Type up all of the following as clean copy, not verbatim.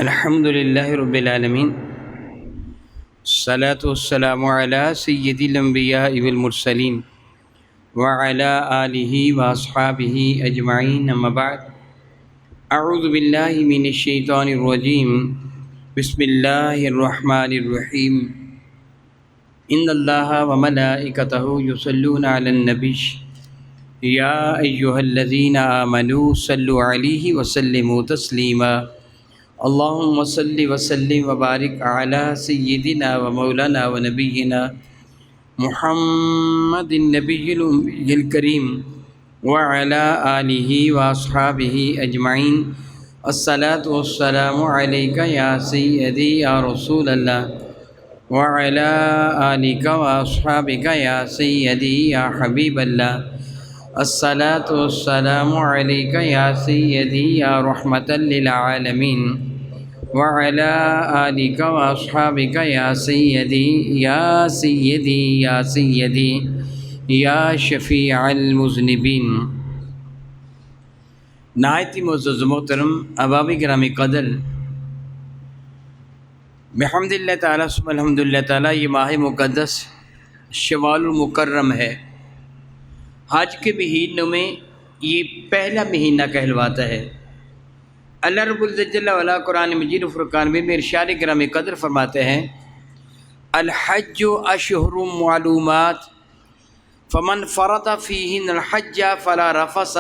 الحمد للہ رب العالمین، الصلاۃ والسلام علی سید الانبیاء والمرسلین وعلی آلہ واصحابہ اجمعین، اما بعد۔ اعوذ باللہ من الشیطان الرجیم، بسم اللہ الرحمن الرحیم۔ ان اللہ وملائکتہ یصلون علی النبی یا ایہا الذین آمنوا صلوا علیہ وسلموا تسلیما۔ اللہم صلی وسلم وبارک علی سیدنا و مولانا و نبینا محمد النبی الأمی الکریم وعلی آلہ واصحابہ اجمعین۔ الصلاۃ والسلام علیک یا سیدی یا رسول اللہ وعلی آلک واصحابک یا سیدی یا حبیب اللہ۔ الصلاۃ والسلام علیک یا سیدی یا رحمۃ للعالمین وعلی آلک واصحابک یا سیدی یا سیدی یا سیدی یا شفیع المذنبین۔ نہایت معزز محترم احباب گرامی قدر، بحمد اللہ تعالیٰ ثم الحمد للہ تعالیٰ، یہ ماہ مقدس شوال المکرم ہے۔ حج کے مہینوں میں یہ پہلا مہینہ کہلواتا ہے۔ اللہ رب العزت جل وعلا قرآن مجید و فرقان میں ارشاد گرامی قدر فرماتے ہیں، الحج اشہر معلومات فمن فرض فیہن الحج فلا رفث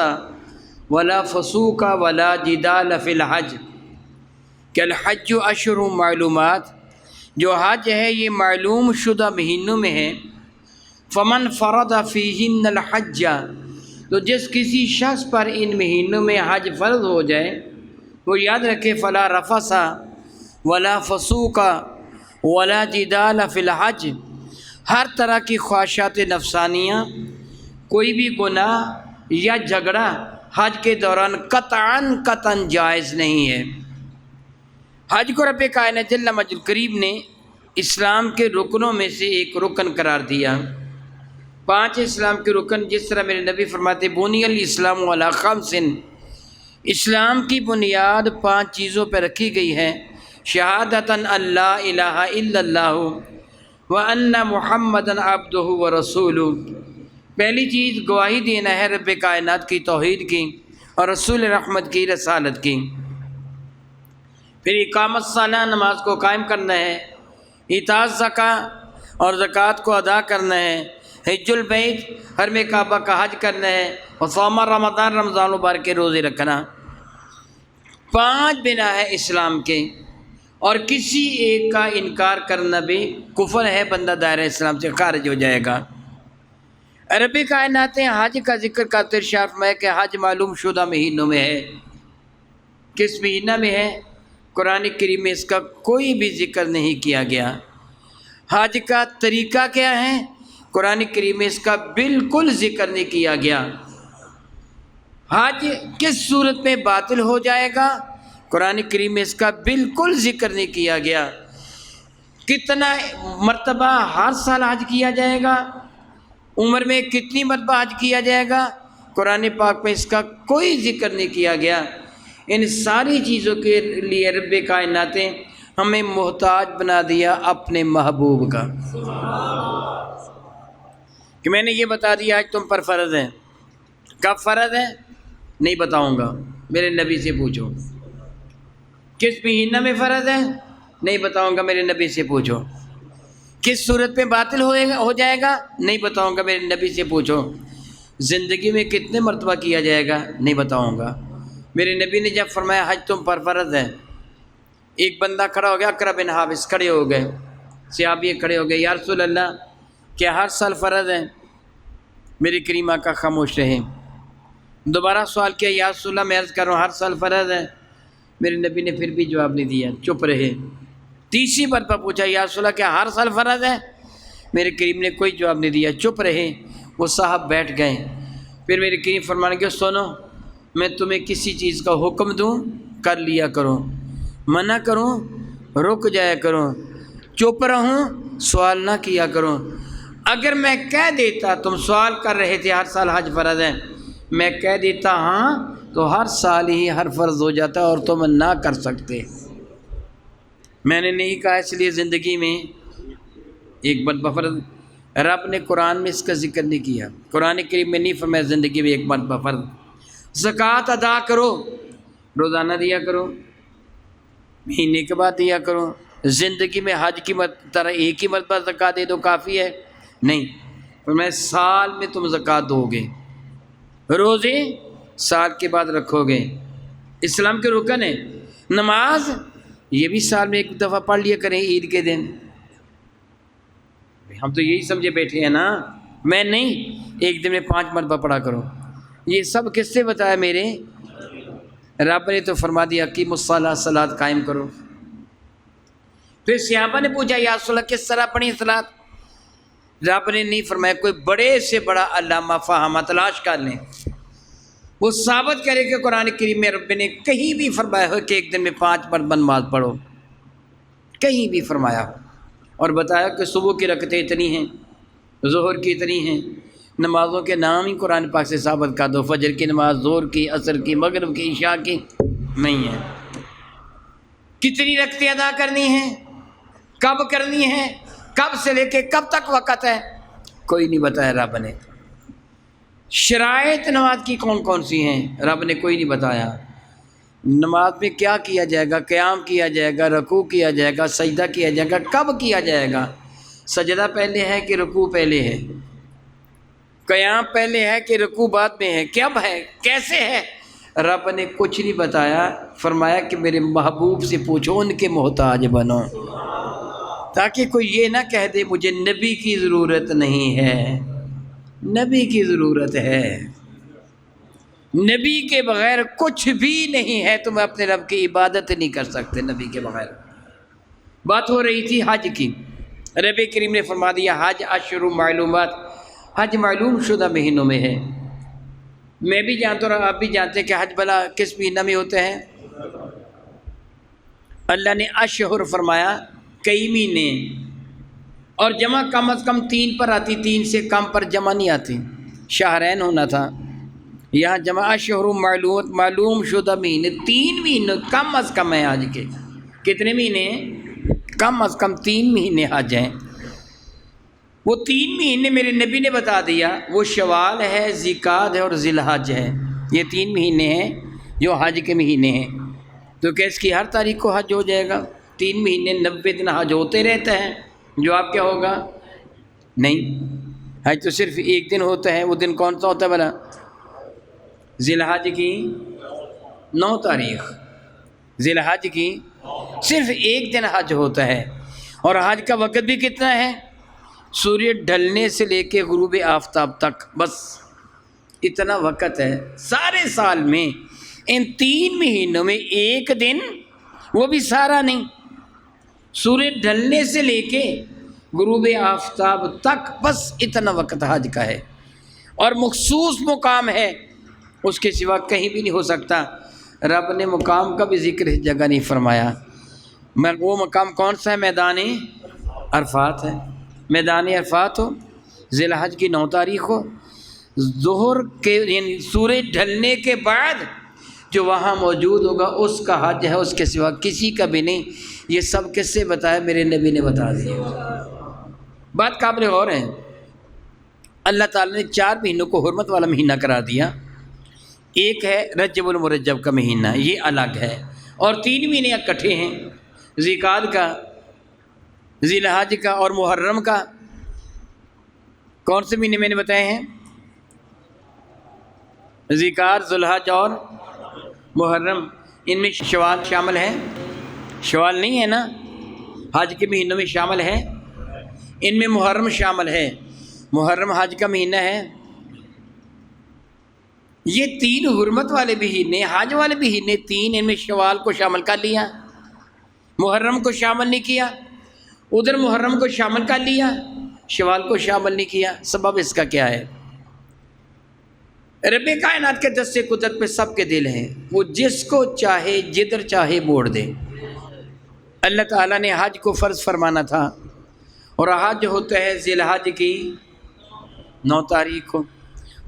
ولا فسوق ولا جدال فی الحج، کہ الحج اشہر معلومات، جو حج ہے یہ معلوم شدہ مہینوں میں ہے۔ فمن فرض فیہن الحج، تو جس کسی شخص پر ان مہینوں میں حج فرض ہو جائے وہ یاد رکھے، فلا رفث ولا فسوق ولا جدال فی الحج، ہر طرح کی خواہشات نفسانیہ، کوئی بھی گناہ یا جھگڑا حج کے دوران قطعاً جائز نہیں ہے۔ حج کو رب کائنات جل مجدہ الکریم نے اسلام کے رکنوں میں سے ایک رکن قرار دیا۔ 5 اسلام کے رکن، جس طرح میرے نبی فرماتے بنی الاسلام علی خمس، اسلام کی بنیاد 5 چیزوں پہ رکھی گئی ہے۔ شہادۃ اللہ الہ الا اللہ وان محمد عبدہ ورسولہ، پہلی چیز گواہی دینا ہے رب کائنات کی توحید کی اور رسول رحمت کی رسالت کی۔ پھر اقامت الصلاۃ، نماز کو قائم کرنا ہے۔ ایتاء الزکوٰۃ، اور زکوٰۃ کو ادا کرنا ہے۔ حج البیت، حرم کعبہ کا حج کرنا ہے۔ اور صوم رمضان، رمضان مبارک کے روزے رکھنا۔ 5 بنا ہے اسلام کے، اور کسی ایک کا انکار کرنا بھی کفر ہے، بندہ دائرہ اسلام سے خارج ہو جائے گا۔ رب کائنات نے حج کا ذکر کرتے ارشاد فرمایا کہ حج معلوم شدہ مہینوں میں ہے۔ کس مہینہ میں ہے؟ قرآن کریم میں اس کا کوئی بھی ذکر نہیں کیا گیا۔ حج کا طریقہ کیا ہے؟ قرآن کریم میں اس کا بالکل ذکر نہیں کیا گیا۔ حج کس صورت میں باطل ہو جائے گا؟ قرآن کریم میں اس کا بالکل ذکر نہیں کیا گیا۔ کتنا مرتبہ ہر سال حج کیا جائے گا؟ عمر میں کتنی مرتبہ حج کیا جائے گا؟ قرآن پاک میں اس کا کوئی ذکر نہیں کیا گیا۔ ان ساری چیزوں کے لیے رب کائنات نے ہمیں محتاج بنا دیا اپنے محبوب کا، کہ میں نے یہ بتا دیا آج تم پر فرض ہے۔ کب فرض ہے؟ نہیں بتاؤں گا، میرے نبی سے پوچھو۔ کس مہینہ میں فرض ہے؟ نہیں بتاؤں گا، میرے نبی سے پوچھو۔ کس صورت پہ باطل ہو جائے گا؟ نہیں بتاؤں گا، میرے نبی سے پوچھو۔ زندگی میں کتنے مرتبہ کیا جائے گا؟ نہیں بتاؤں گا۔ میرے نبی نے جب فرمایا حج تم پر فرض ہے، ایک بندہ کھڑا ہو گیا، اقرا بن حابس کھڑے ہو گئے، صحابی کھڑے ہو گئے، یا رسول اللہ کیا ہر سال فرض ہے؟ میری کریم آقا خاموش رہے۔ دوبارہ سوال کیا، یا رسول اللہ میں عرض کر رہا ہوں ہر سال فرض ہے؟ میرے نبی نے پھر بھی جواب نہیں دیا، چپ رہے۔ تیسری مرتبہ پوچھا، یا رسول اللہ کیا ہر سال فرض ہے؟ میرے کریم نے کوئی جواب نہیں دیا، چپ رہے۔ وہ صاحب بیٹھ گئے۔ پھر میرے کریم فرمانے کے، سنو، میں تمہیں کسی چیز کا حکم دوں کر لیا کرو، منع کروں رک جایا کرو، چپ رہوں سوال نہ کیا کرو۔ اگر میں کہہ دیتا، تم سوال کر رہے تھے ہر سال حج فرض ہے، میں کہہ دیتا ہاں تو ہر سال ہی ہر فرض ہو جاتا اور تم نہ کر سکتے۔ میں نے نہیں کہا اس لیے زندگی میں ایک مرتبہ فرض، رب نے قرآن میں اس کا ذکر نہیں کیا، قرآن کریم میں نہیں فرمایا زندگی میں ایک مرتبہ فرض۔ زکوٰۃ ادا کرو، روزانہ دیا کرو، مہینے کے بعد دیا کرو، زندگی میں حج کی طرح ایک ہی مرتبہ زکوٰۃ دے دو کافی ہے؟ نہیں، فرمایا سال میں تم زکوٰۃ دو گے، روزے سال کے بعد رکھو گے، اسلام کے رکن ہے، نماز یہ بھی سال میں ایک دفعہ پڑھ لیا کریں عید کے دن۔ ہم تو یہی سمجھے بیٹھے ہیں نا، میں نہیں، ایک دن میں 5 مرتبہ پڑھا کرو۔ یہ سب کس سے بتایا؟ میرے رب نے تو فرما دیا کہ الصلاۃ، صلاۃ قائم کرو۔ پھر صحابہ نے پوچھا یا رسول اللہ کس طرح پڑھی صلاۃ؟ رب نے نہیں فرمایا، کوئی بڑے سے بڑا علامہ فہمہ تلاش کر لیں، وہ ثابت کرے کہ قرآن کریم میں رب نے کہیں بھی فرمایا ہو کہ ایک دن میں 5 مرتبہ نماز پڑھو، کہیں بھی فرمایا ہو، اور بتایا کہ صبح کی رکعتیں اتنی ہیں، ظہر کی اتنی ہیں، نمازوں کے نام ہی قرآن پاک سے ثابت کر دو، فجر کی نماز، ظہر کی، عصر کی، مغرب کی، عشاء کی، نہیں ہے۔ کتنی رکعتیں ادا کرنی ہیں، کب کرنی ہیں، کب سے لے کے کب تک وقت ہے، کوئی نہیں بتایا رب نے۔ شرائط نماز کی کون کون سی ہیں، رب نے کوئی نہیں بتایا۔ نماز میں کیا کیا جائے گا، قیام کیا جائے گا، رکوع کیا جائے گا، سجدہ کیا جائے گا، کب کیا جائے گا، سجدہ پہلے ہے کہ رکوع پہلے ہے، قیام پہلے ہے کہ رکوع بعد میں ہے، کب ہے، کیسے ہے، رب نے کچھ نہیں بتایا۔ فرمایا کہ میرے محبوب سے پوچھو، ان کے محتاج بنو، تاکہ کوئی یہ نہ کہہ دے مجھے نبی کی ضرورت نہیں ہے۔ نبی کی ضرورت ہے، نبی کے بغیر کچھ بھی نہیں ہے، تم اپنے رب کی عبادت نہیں کر سکتے نبی کے بغیر۔ بات ہو رہی تھی حج کی، رب کریم نے فرما دیا حج اشہر معلومات، حج معلوم شدہ مہینوں میں ہے۔ میں بھی جانتا ہوں، آپ بھی جانتے ہیں کہ حج بلا کس مہینہ میں ہوتا ہے؟ اللہ نے اشہر فرمایا، کئی مہینے، اور جمع کم از کم 3 پر آتی، 3 سے کم پر جمع نہیں آتی، شہرین ہونا تھا، یہاں جمع اشہر معلومات، معلوم شدہ مہینے، 3 مہینے کم از کم ہیں حج کے۔ کتنے مہینے ہیں؟ کم از کم 3 مہینے حج ہیں۔ وہ 3 مہینے میرے نبی نے بتا دیا، وہ شوال ہے، ذیقعد ہے اور ذی الحج ہے، یہ 3 مہینے ہیں جو حج کے مہینے ہیں۔ تو کہ اس کی ہر تاریخ کو حج ہو جائے گا؟ 3 مہینے 90 دن حج ہوتے رہتے ہیں، جواب کیا ہوگا؟ نہیں، حج تو صرف ایک دن ہوتا ہے، وہ دن کون سا ہوتا ہے بھلا؟ ذی الحج کی 9 تاریخ، ذی الحج کی صرف ایک دن حج ہوتا ہے، اور حج کا وقت بھی کتنا ہے؟ سورج ڈھلنے سے لے کے غروب آفتاب تک، بس اتنا وقت ہے سارے سال میں۔ ان 3 مہینوں میں ایک دن، وہ بھی سارا نہیں، سورج ڈھلنے سے لے کے غروب آفتاب تک، بس اتنا وقت حج کا ہے، اور مخصوص مقام ہے، اس کے سوا کہیں بھی نہیں ہو سکتا۔ رب نے مقام کا بھی ذکر اس جگہ نہیں فرمایا۔ وہ مقام کون سا ہے؟ میدان عرفات ہے۔ میدان عرفات ہو، ذی الحج کی 9 تاریخ ہو، ظہر کے یعنی سورج ڈھلنے کے بعد جو وہاں موجود ہوگا اس کا حج ہے، اس کے سوا کسی کا بھی نہیں۔ یہ سب کس سے بتایا؟ میرے نبی نے بتا دیا۔ بات قابل غور ہے، اللہ تعالیٰ نے 4 مہینوں کو حرمت والا مہینہ قرار دیا۔ ایک ہے رجب المرجب کا مہینہ، یہ الگ ہے، اور 3 مہینے اکٹھے ہیں، ذیقعد کا، ذی الحج کا اور محرم کا۔ کون سے مہینے میں نے بتائے ہیں؟ ذیقعد، ذی الحج اور محرم۔ ان میں شوال شامل ہے؟ شوال نہیں ہے نا، حج کے مہینوں میں شامل ہے۔ ان میں محرم شامل ہے، محرم حج کا مہینہ ہے۔ یہ 3 حرمت والے مہینے، حج والے مہینے 3، ان میں شوال کو شامل کر لیا، محرم کو شامل نہیں کیا، ادھر محرم کو شامل کر لیا، شوال کو شامل نہیں کیا۔ سبب اس کا کیا ہے؟ رب کائنات کے دست قدرت پہ سب کے دل ہیں، وہ جس کو چاہے جدھر چاہے موڑ دے۔ اللہ تعالیٰ نے حج کو فرض فرمانا تھا، اور حج ہوتا ہے ذی الحج کی 9 تاریخ کو۔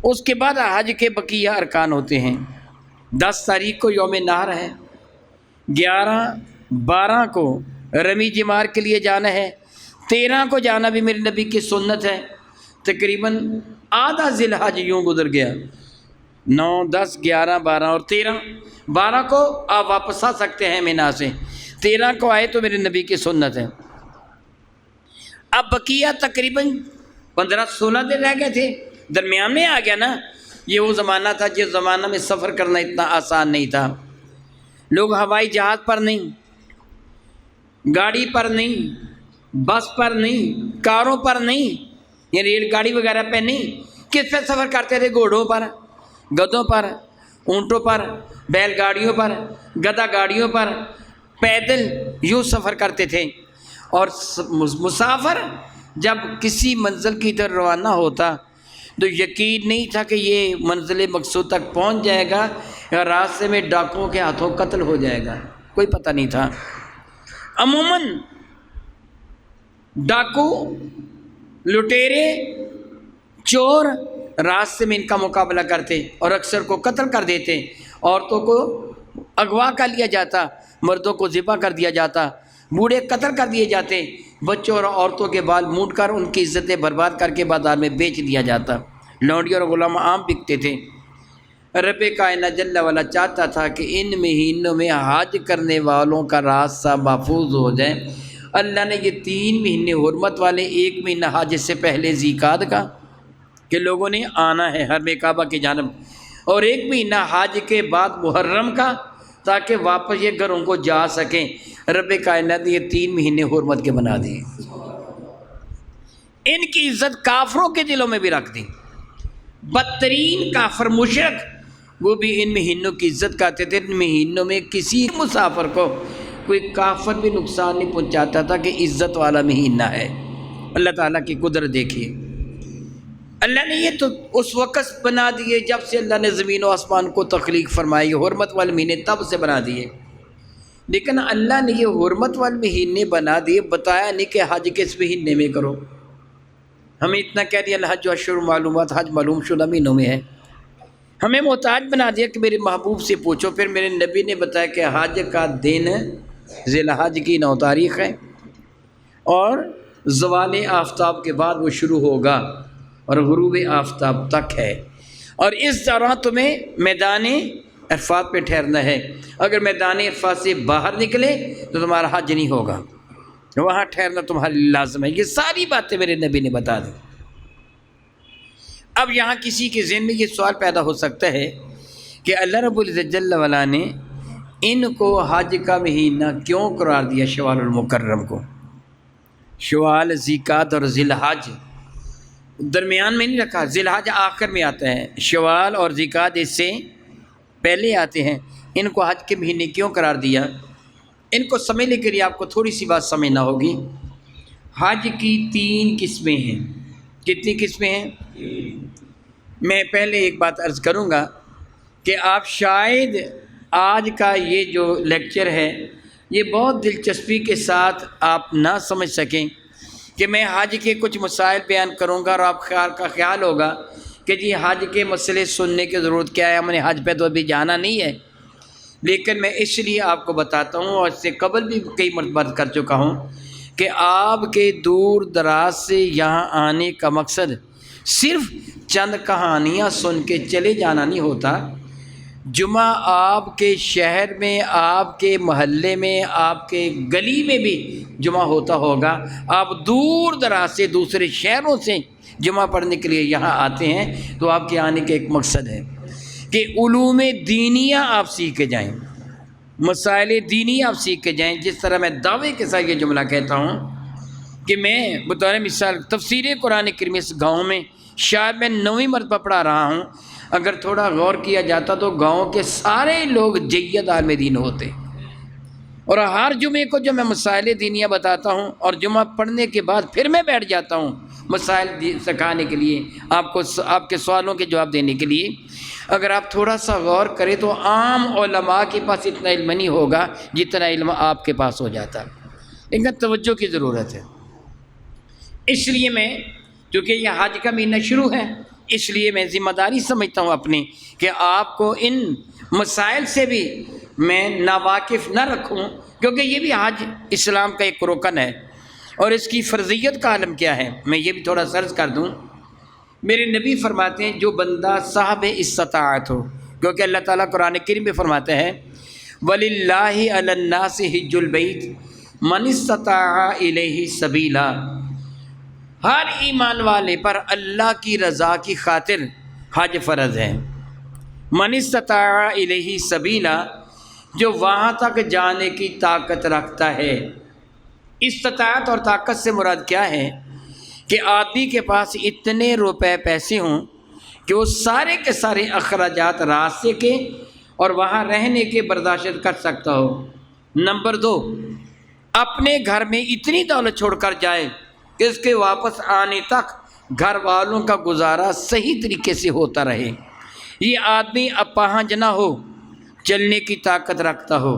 اس کے بعد حج کے بقیہ ارکان ہوتے ہیں۔ 10 تاریخ کو یوم نحر ہے، 11، 12 کو رمی جمار کے لیے جانا ہے، 13 کو جانا بھی میرے نبی کی سنت ہے۔ تقریباً آدھا ذی الحج یوں گزر گیا، 9 10 11 12 اور 13 کو آپ واپس آ سکتے ہیں مینا سے، 13 کو آئے تو میرے نبی کی سنت ہے۔ اب بقیہ تقریباً 15 16 دن رہ گئے تھے، درمیان میں آ گیا نا۔ یہ وہ زمانہ تھا جس زمانہ میں سفر کرنا اتنا آسان نہیں تھا، لوگ ہوائی جہاز پر نہیں، گاڑی پر نہیں، بس پر نہیں، کاروں پر نہیں، یہ ریل گاڑی وغیرہ پہ نہیں، کس پہ سفر کرتے تھے؟ گھوڑوں پر، گدھوں پر، اونٹوں پر، بیل گاڑیوں پر، گدھا گاڑیوں پر، پیدل یوں سفر کرتے تھے۔ اور مسافر جب کسی منزل کی طرف روانہ ہوتا تو یقین نہیں تھا کہ یہ منزل مقصود تک پہنچ جائے گا یا راستے میں ڈاکوؤں کے ہاتھوں قتل ہو جائے گا، کوئی پتہ نہیں تھا۔ عموماً ڈاکو، لٹیرے، چور راستے میں ان کا مقابلہ کرتے اور اکثر کو قتل کر دیتے، عورتوں کو اغوا کر لیا جاتا، مردوں کو ذبح کر دیا جاتا، بوڑھے قتل کر دیے جاتے، بچوں اور عورتوں کے بال مونڈ کر ان کی عزتیں برباد کر کے بازار میں بیچ دیا جاتا، لونڈی اور غلام عام بکتے تھے۔ رب کائنات جل والا چاہتا تھا کہ ان مہینوں میں حج کرنے والوں کا راستہ محفوظ ہو جائے۔ اللہ نے یہ 3 مہینے حرمت والے، 1 مہینہ حج سے پہلے ذیقعدہ کا کہ لوگوں نے آنا ہے حرم کعبہ کی جانب، اور 1 مہینہ حج کے بعد محرم کا، تاکہ واپس یہ گھروں کو جا سکیں۔ رب کائنات نے یہ 3 مہینے حرمت کے بنا دیے، ان کی عزت کافروں کے دلوں میں بھی رکھ دی۔ بدترین کافر مشرک وہ بھی ان مہینوں کی عزت کرتے تھے۔ ان مہینوں میں کسی مسافر کو کوئی کافر بھی نقصان نہیں پہنچاتا تھا کہ عزت والا مہینہ ہے۔ اللہ تعالیٰ کی قدرت دیکھیے، اللہ نے یہ تو اس وقت بنا دیے جب سے اللہ نے زمین و آسمان کو تخلیق فرمائی، حرمت والے مہینے تب سے بنا دیے، لیکن اللہ نے یہ حرمت والے مہینے بنا دیے، بتایا نہیں کہ حج کس مہینے میں کرو۔ ہمیں اتنا کہہ دیا الحج اشہر معلومات، حج معلوم شدہ مہینوں میں ہے۔ ہمیں محتاج بنا دیا کہ میرے محبوب سے پوچھو۔ پھر میرے نبی نے بتایا کہ حج کا دن ذی الحج کی 9 تاریخ ہے، اور زوال آفتاب کے بعد وہ شروع ہوگا اور غروب آفتاب تک ہے، اور اس دوران تمہیں میدان عرفات پہ ٹھہرنا ہے۔ اگر میدان عرفات سے باہر نکلے تو تمہارا حج نہیں ہوگا، وہاں ٹھہرنا تمہارے لیے لازم ہے۔ یہ ساری باتیں میرے نبی نے بتا دی۔ اب یہاں کسی کے ذہن میں یہ سوال پیدا ہو سکتا ہے کہ اللہ رب العزت جل وعلا نے ان کو حج کا مہینہ کیوں قرار دیا؟ شوال المکرم کو، شوال، ذیقعدہ اور ذی الحج درمیان میں نہیں رکھا، ذی الحج آخر میں آتا ہے، شوال اور ذیقعدہ اس سے پہلے آتے ہیں۔ ان کو حج کے مہینے کیوں قرار دیا؟ ان کو سمجھنے کے لیے آپ کو تھوڑی سی بات سمجھنا ہوگی۔ حج کی 3 قسمیں ہیں۔ کتنی قسمیں ہیں؟ میں پہلے ایک بات عرض کروں گا کہ آپ شاید آج کا یہ جو لیکچر ہے یہ بہت دلچسپی کے ساتھ آپ نہ سمجھ سکیں کہ میں حج کے کچھ مسائل بیان کروں گا، اور آپ کا خیال ہوگا کہ جی حج کے مسئلے سننے کی ضرورت کیا ہے، ہم نے حج پہ تو ابھی جانا نہیں ہے۔ لیکن میں اس لیے آپ کو بتاتا ہوں، اور اس سے قبل بھی کئی مرتبہ کر چکا ہوں، کہ آپ کے دور دراز سے یہاں آنے کا مقصد صرف چند کہانیاں سن کے چلے جانا نہیں ہوتا۔ جمعہ آپ کے شہر میں، آپ کے محلے میں، آپ کے گلی میں بھی جمعہ ہوتا ہوگا، آپ دور دراز سے دوسرے شہروں سے جمعہ پڑھنے کے لیے یہاں آتے ہیں، تو آپ کے آنے کا ایک مقصد ہے کہ علوم دینیہ آپ سیکھ کے جائیں، مسائل دینی آپ سیکھ کے جائیں۔ جس طرح میں دعوے کے ساتھ یہ جملہ کہتا ہوں کہ میں بطور مثال تفسیر قرآن کریم اس گاؤں میں شاید میں 9ویں مرتبہ پڑھا رہا ہوں، اگر تھوڑا غور کیا جاتا تو گاؤں کے سارے لوگ جید عالم دین ہوتے، اور ہر جمعے کو جو میں مسائل دینیہ بتاتا ہوں اور جمعہ پڑھنے کے بعد پھر میں بیٹھ جاتا ہوں مسائل سکھانے کے لیے، آپ کے سوالوں کے جواب دینے کے لیے، اگر آپ تھوڑا سا غور کریں تو عام علماء کے پاس اتنا علم نہیں ہوگا جتنا علم آپ کے پاس ہو جاتا، لیکن توجہ کی ضرورت ہے۔ اس لیے میں، کیونکہ یہ حج کا مہینہ شروع ہے، اس لیے میں ذمہ داری سمجھتا ہوں اپنی کہ آپ کو ان مسائل سے بھی میں ناواقف نہ رکھوں، کیونکہ یہ بھی حج اسلام کا ایک رکن ہے، اور اس کی فرضیت کا عالم کیا ہے میں یہ بھی تھوڑا سرچ کر دوں۔ میرے نبی فرماتے ہیں جو بندہ صاحب استطاعت ہو، کیونکہ اللہ تعالیٰ قرآن کریم میں فرماتے ہیں وَلِلَّهِ عَلَى النَّاسِ حِجُّ الْبَيْتِ مَنِ اسْتَطَاعَ إِلَيْهِ سَبِيلًا، ہر ایمان والے پر اللہ کی رضا کی خاطر حج فرض ہے۔ من استطاع الیہ سبیلا، جو وہاں تک جانے کی طاقت رکھتا ہے۔ استطاعت اور طاقت سے مراد کیا ہے کہ آدمی کے پاس اتنے روپے پیسے ہوں کہ وہ سارے کے سارے اخراجات راستے کے اور وہاں رہنے کے برداشت کر سکتا ہو۔ نمبر 2، اپنے گھر میں اتنی دولت چھوڑ کر جائے کہ اس کے واپس آنے تک گھر والوں کا گزارا صحیح طریقے سے ہوتا رہے۔ یہ آدمی اپاہج نہ ہو، چلنے کی طاقت رکھتا ہو،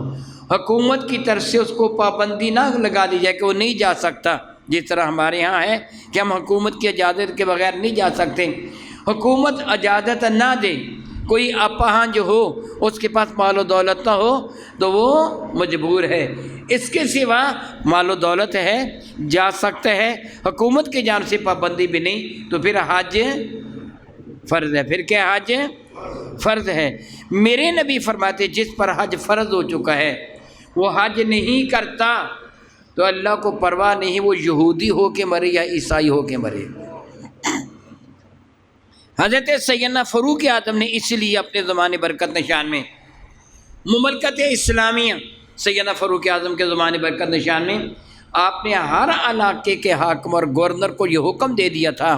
حکومت کی طرف سے اس کو پابندی نہ لگا دی جائے کہ وہ نہیں جا سکتا، جس طرح ہمارے ہاں ہے کہ ہم حکومت کی اجازت کے بغیر نہیں جا سکتے۔ حکومت اجازت نہ دے، کوئی اپاہج ہو، اس کے پاس مال و دولت نہ ہو تو وہ مجبور ہے۔ اس کے سوا مال و دولت ہے، جا سکتا ہے، حکومت کی جانب سے پابندی بھی نہیں، تو پھر حج فرض ہے۔ پھر کیا حج فرض ہے؟ میرے نبی فرماتے جس پر حج فرض ہو چکا ہے وہ حج نہیں کرتا تو اللہ کو پرواہ نہیں، وہ یہودی ہو کے مرے یا عیسائی ہو کے مرے۔ حضرت سیدنا فاروق اعظم نے اس لیے اپنے زمانے برکت نشان میں مملکت اسلامیہ، سیدنا فاروق اعظم کے زمانے برکت نشان میں آپ نے ہر علاقے کے حاکم اور گورنر کو یہ حکم دے دیا تھا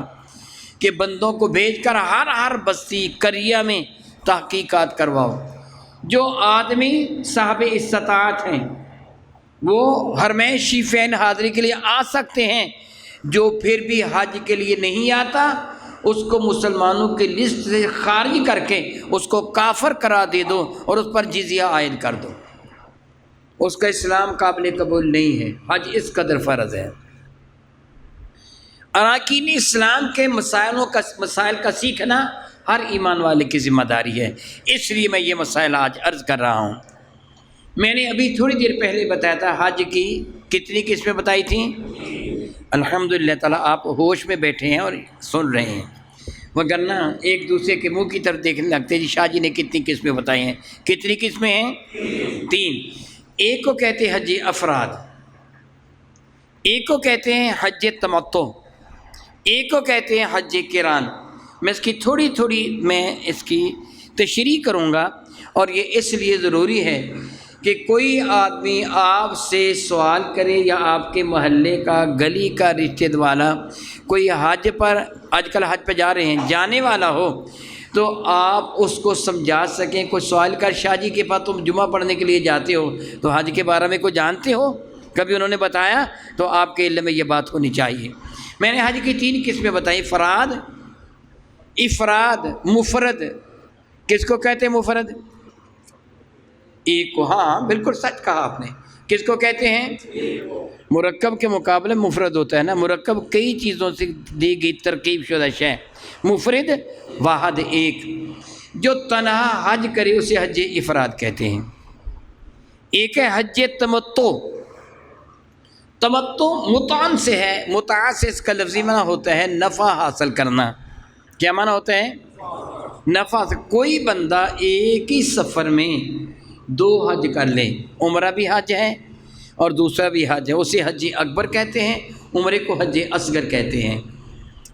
کہ بندوں کو بھیج کر ہر بستی قریہ میں تحقیقات کرواؤ۔ جو آدمی صاحب استطاعت ہیں وہ حرمین شریفین حاضری کے لیے آ سکتے ہیں، جو پھر بھی حج کے لیے نہیں آتا اس کو مسلمانوں کی لسٹ سے خارج کر کے اس کو کافر قرار دے دو اور اس پر جزیہ عائد کر دو، اس کا اسلام قابل قبول نہیں ہے۔ حج اس قدر فرض ہے۔ اراکین اسلام کے مسائل کا سیکھنا ہر ایمان والے کی ذمہ داری ہے، اس لیے میں یہ مسائل آج عرض کر رہا ہوں۔ میں نے ابھی تھوڑی دیر پہلے بتایا تھا حج کی کتنی قسمیں بتائی تھیں؟ الحمدللہ تعالیٰ آپ ہوش میں بیٹھے ہیں اور سن رہے ہیں، وگرنہ ایک دوسرے کے منہ کی طرف دیکھنے لگتے جی شاہ جی نے کتنی قسمیں بتائی ہیں۔ کتنی قسمیں ہیں؟ 3۔ ایک کو کہتے ہیں حج افراد، ایک کو کہتے ہیں حج تمتع، ایک کو کہتے ہیں حج قران۔ میں اس کی تھوڑی تشریح کروں گا، اور یہ اس لیے ضروری ہے کہ کوئی آدمی آپ سے سوال کرے یا آپ کے محلے کا گلی کا رشتہ والا کوئی حج پر، آج کل حج پہ جا رہے ہیں، جانے والا ہو تو آپ اس کو سمجھا سکیں۔ کوئی سوال کر شاہ جی کے پاس تم جمعہ پڑھنے کے لیے جاتے ہو تو حج کے بارے میں کوئی جانتے ہو؟ کبھی انہوں نے بتایا تو آپ کے علم میں یہ بات ہونی چاہیے۔ میں نے حج کی 3 قسمیں بتائیں، افراد، مفرد۔ کس کو کہتے ہیں مفرد؟ ایک کو، ہاں بالکل سچ کہا آپ نے۔ کس کو کہتے ہیں؟ مرکب کے مقابلے مفرد ہوتا ہے نا، مرکب کئی چیزوں سے دی گئی ترکیب شدہ شے، مفرد واحد ایک۔ جو تنہا حج کرے اسے حج افراد کہتے ہیں۔ ایک ہے حج تمتع۔ تمتع متعن سے ہے، متع سے اس کا لفظی معنی ہوتا ہے نفع حاصل کرنا۔ کیا معنی ہوتا ہے؟ نفع سے۔ کوئی بندہ ایک ہی سفر میں 2 حج کر لے، عمرہ بھی حج ہے اور دوسرا بھی حج ہے، اسے حج اکبر کہتے ہیں، عمرے کو حج اصغر کہتے ہیں۔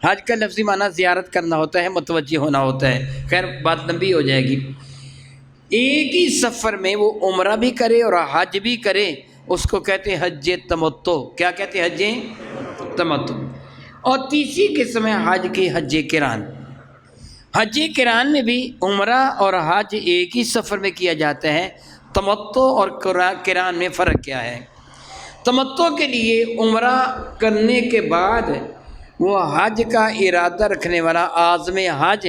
حج کا لفظی معنی زیارت کرنا ہوتا ہے، متوجہ ہونا ہوتا ہے۔ خیر بات لمبی ہو جائے گی۔ ایک ہی سفر میں وہ عمرہ بھی کرے اور حج بھی کرے، اس کو کہتے ہیں حج تمتع۔ کیا کہتے ہیں؟ حج تمتع۔ اور تیسری قسم ہے حج کی حج قران۔ حج قران میں بھی عمرہ اور حج ایک ہی سفر میں کیا جاتا ہے۔ تمتع اور قران میں فرق کیا ہے؟ تمتع کے لیے عمرہ کرنے کے بعد وہ حج کا ارادہ رکھنے والا عازم حج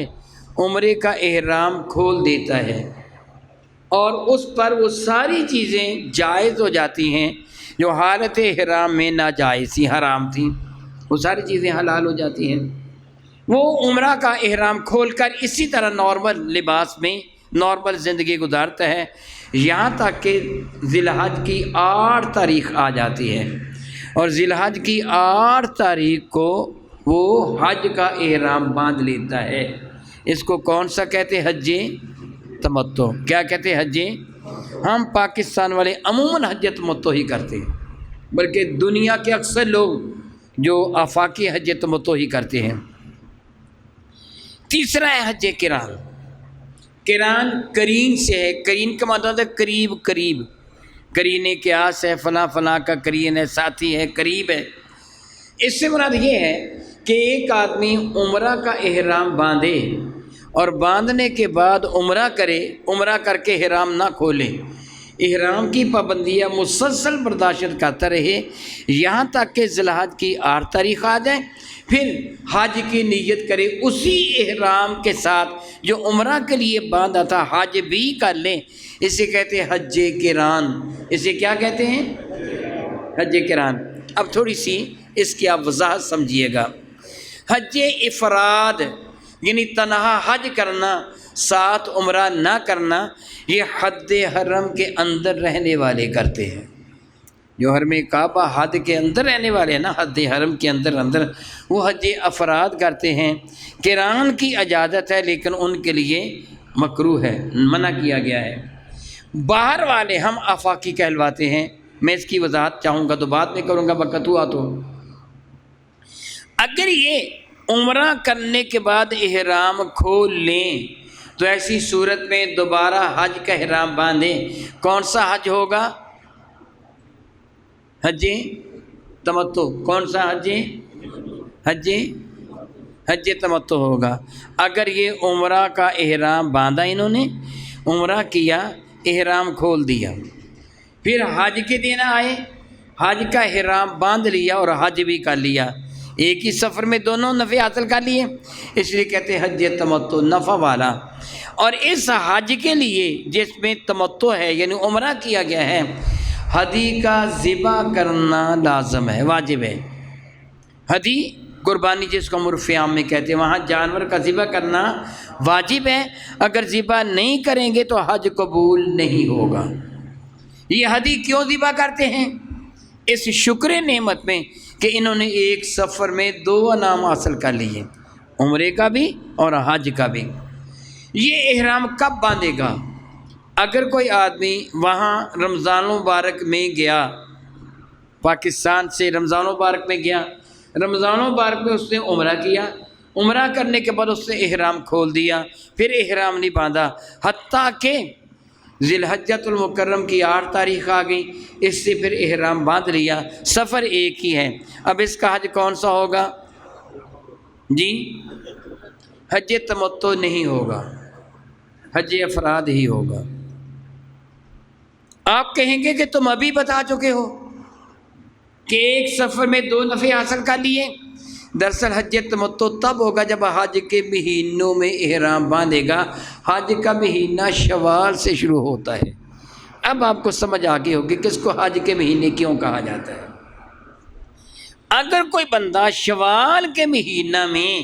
عمرے کا احرام کھول دیتا ہے اور اس پر وہ ساری چیزیں جائز ہو جاتی ہیں جو حالت احرام میں ناجائز تھیں، حرام تھیں، وہ ساری چیزیں حلال ہو جاتی ہیں۔ وہ عمرہ کا احرام کھول کر اسی طرح نارمل لباس میں نارمل زندگی گزارتا ہے۔ یہاں تک کہ ذی الحج کی 8 تاریخ آ جاتی ہے، اور ذی الحج کی 8 تاریخ کو وہ حج کا احرام باندھ لیتا ہے۔ اس کو کون سا کہتے ہیں؟ حج تمتع۔ کیا کہتے ہیں؟ حج۔ ہم پاکستان والے عموماً حج تمتع ہی کرتے ہیں، بلکہ دنیا کے اکثر لوگ جو آفاقی حج تمتع ہی کرتے ہیں۔ تیسرا ہے حج قران۔ قران قرین سے ہے، قرین کا مطلب ہے قریب قریب، قرین قیاس ہے، فلاں فلاں کا قرین ہے، ساتھی ہے، قریب ہے۔ اس سے مراد یہ ہے کہ ایک آدمی عمرہ کا احرام باندھے اور باندھنے کے بعد عمرہ کرے، عمرہ کر کے احرام نہ کھولے، احرام کی پابندیاں مسلسل برداشت کرتا رہے یہاں تک کہ ذی الحج کی 8 تاریخ آ جائے، پھر حج کی نیت کرے اسی احرام کے ساتھ جو عمرہ کے لیے باندھا تھا حج بھی کر لیں۔ اسے کہتے ہیں حج قران۔ اسے کیا کہتے ہیں؟ حج قران۔ اب تھوڑی سی اس کی آپ وضاحت سمجھیے گا۔ حج افراد یعنی تنہا حج کرنا، ساتھ عمرہ نہ کرنا، یہ حد حرم کے اندر رہنے والے کرتے ہیں۔ جو حرم کعبہ حد کے اندر رہنے والے ہیں نا، حد حرم کے اندر وہ حج افراد کرتے ہیں۔ قران کی اجازت ہے لیکن ان کے لیے مکروہ ہے، منع کیا گیا ہے۔ باہر والے ہم آفاقی کہلواتے ہیں، میں اس کی وضاحت چاہوں گا تو بعد میں کروں گا وقت ہوا تو۔ اگر یہ عمرہ کرنے کے بعد احرام کھول لیں تو ایسی صورت میں دوبارہ حج کا احرام باندھیں۔ کون سا حج ہوگا؟ حج تمتع۔ کون سا حج؟ حج تمتع ہوگا۔ اگر یہ عمرہ کا احرام باندھا، انہوں نے عمرہ کیا، احرام کھول دیا، پھر حج کے دن آئے، حج کا احرام باندھ لیا اور حج بھی کر لیا، ایک ہی سفر میں دونوں نفع حاصل کر لیے، اس لیے کہتے ہیں حج تمتع، نفع والا۔ اور اس حج کے لیے جس میں تمتع ہے یعنی عمرہ کیا گیا ہے، ہدی کا ذبح کرنا لازم ہے، واجب ہے۔ ہدی قربانی جس کو ہم عرف عام میں کہتے ہیں، وہاں جانور کا ذبح کرنا واجب ہے۔ اگر ذبح نہیں کریں گے تو حج قبول نہیں ہوگا۔ یہ ہدی کیوں ذبح کرتے ہیں؟ اس شکر نعمت میں کہ انہوں نے ایک سفر میں 2 انعام حاصل کر لیے، عمرے کا بھی اور حج کا بھی۔ یہ احرام کب باندھے گا؟ اگر کوئی آدمی وہاں رمضان المبارک میں گیا، پاکستان سے رمضان المبارک میں گیا، رمضان المبارک میں اس نے عمرہ کیا، عمرہ کرنے کے بعد اس نے احرام کھول دیا، پھر احرام نہیں باندھا، حتیٰ کہ ذی الحجۃ المکرم کی 8 تاریخ آ گئی، اس سے پھر احرام باندھ لیا، سفر ایک ہی ہے۔ اب اس کا حج کون سا ہوگا؟ جی حج تمتع نہیں ہوگا، حج افراد ہی ہوگا۔ آپ کہیں گے کہ تم ابھی بتا چکے ہو کہ ایک سفر میں 2 نفع حاصل کر لیے۔ دراصل حج تمتع تب ہوگا جب حج کے مہینوں میں احرام باندھے گا۔ حج کا مہینہ شوال سے شروع ہوتا ہے۔ اب آپ کو سمجھ آ گئی ہوگی کہ اس کو حج کے مہینے کیوں کہا جاتا ہے۔ اگر کوئی بندہ شوال کے مہینہ میں،